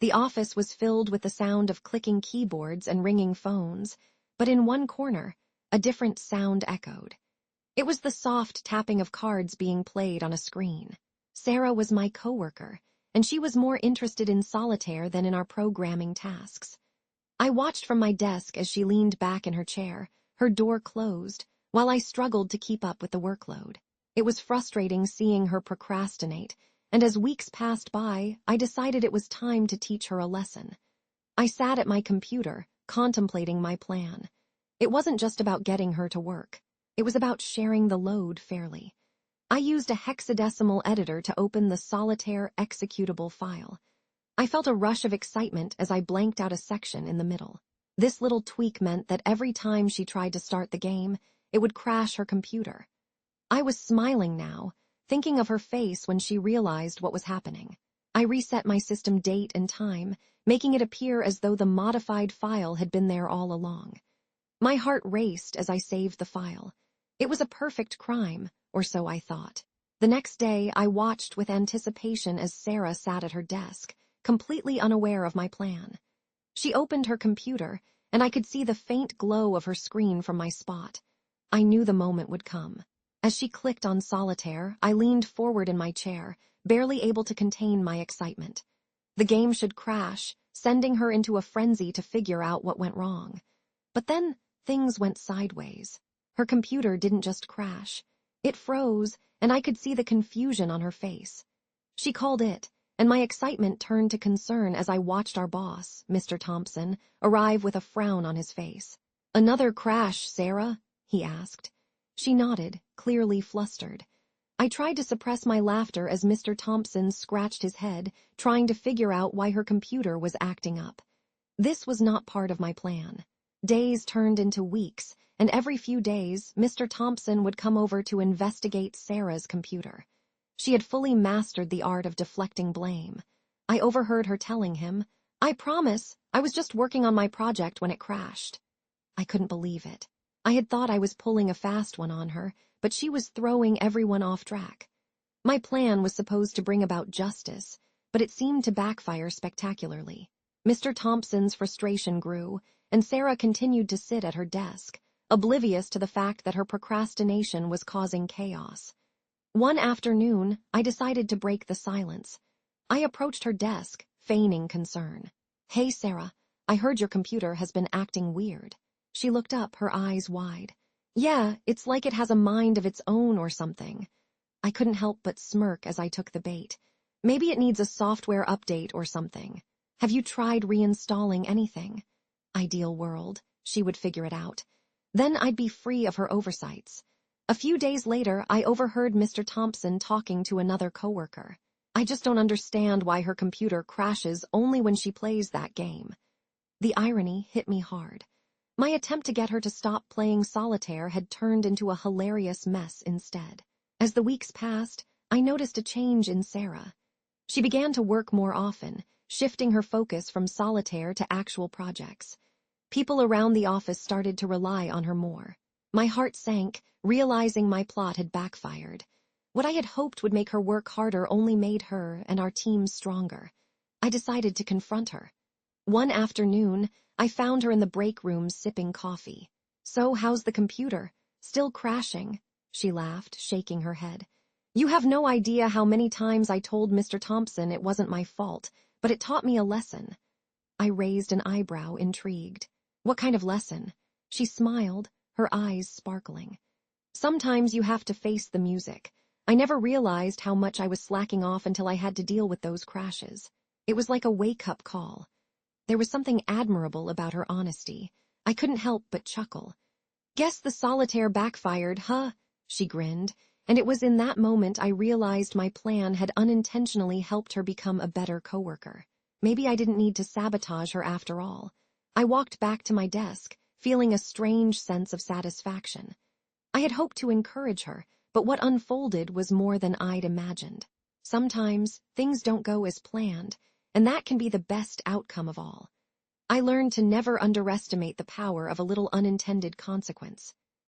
The office was filled with the sound of clicking keyboards and ringing phones, but in one corner, a different sound echoed. It was the soft tapping of cards being played on a screen. Sarah was my coworker, and she was more interested in solitaire than in our programming tasks. I watched from my desk as she leaned back in her chair, her door closed, while I struggled to keep up with the workload. It was frustrating seeing her procrastinate, and as weeks passed by, I decided it was time to teach her a lesson. I sat at my computer, contemplating my plan. It wasn't just about getting her to work. It was about sharing the load fairly. I used a hexadecimal editor to open the solitaire executable file. I felt a rush of excitement as I blanked out a section in the middle. This little tweak meant that every time she tried to start the game, it would crash her computer. I was smiling now, thinking of her face when she realized what was happening. I reset my system date and time, making it appear as though the modified file had been there all along. My heart raced as I saved the file. It was a perfect crime, or so I thought. The next day, I watched with anticipation as Sarah sat at her desk, completely unaware of my plan. She opened her computer, and I could see the faint glow of her screen from my spot. I knew the moment would come. As she clicked on solitaire, I leaned forward in my chair, barely able to contain my excitement. The game should crash, sending her into a frenzy to figure out what went wrong. But then, things went sideways. Her computer didn't just crash. It froze, and I could see the confusion on her face. She called it, and my excitement turned to concern as I watched our boss, Mr. Thompson, arrive with a frown on his face. "Another crash, Sarah?" he asked. She nodded, clearly flustered. I tried to suppress my laughter as Mr. Thompson scratched his head, trying to figure out why her computer was acting up. This was not part of my plan. Days turned into weeks, and every few days, Mr. Thompson would come over to investigate Sarah's computer. She had fully mastered the art of deflecting blame. I overheard her telling him, "I promise, I was just working on my project when it crashed." I couldn't believe it. I had thought I was pulling a fast one on her, but she was throwing everyone off track. My plan was supposed to bring about justice, but it seemed to backfire spectacularly. Mr. Thompson's frustration grew, and Sarah continued to sit at her desk, oblivious to the fact that her procrastination was causing chaos. One afternoon, I decided to break the silence. I approached her desk, feigning concern. "Hey, Sarah, I heard your computer has been acting weird." She looked up, her eyes wide. "Yeah, it's like it has a mind of its own or something." I couldn't help but smirk as I took the bait. "Maybe it needs a software update or something. Have you tried reinstalling anything?" Ideal world. She would figure it out. Then I'd be free of her oversights. A few days later, I overheard Mr. Thompson talking to another coworker. "I just don't understand why her computer crashes only when she plays that game." The irony hit me hard. My attempt to get her to stop playing solitaire had turned into a hilarious mess instead. As the weeks passed, I noticed a change in Sarah. She began to work more often, shifting her focus from solitaire to actual projects. People around the office started to rely on her more. My heart sank, realizing my plot had backfired. What I had hoped would make her work harder only made her and our team stronger. I decided to confront her. One afternoon, I found her in the break room sipping coffee. "So, how's the computer? Still crashing?" She laughed, shaking her head. "You have no idea how many times I told Mr. Thompson it wasn't my fault, but it taught me a lesson." I raised an eyebrow, intrigued. "What kind of lesson?" She smiled, her eyes sparkling. "Sometimes you have to face the music. I never realized how much I was slacking off until I had to deal with those crashes. It was like a wake-up call." There was something admirable about her honesty. I couldn't help but chuckle. "Guess the solitaire backfired, huh?" She grinned, and it was in that moment I realized my plan had unintentionally helped her become a better coworker. Maybe I didn't need to sabotage her after all. I walked back to my desk, feeling a strange sense of satisfaction. I had hoped to encourage her, but what unfolded was more than I'd imagined. Sometimes, things don't go as planned, and that can be the best outcome of all. I learned to never underestimate the power of a little unintended consequence.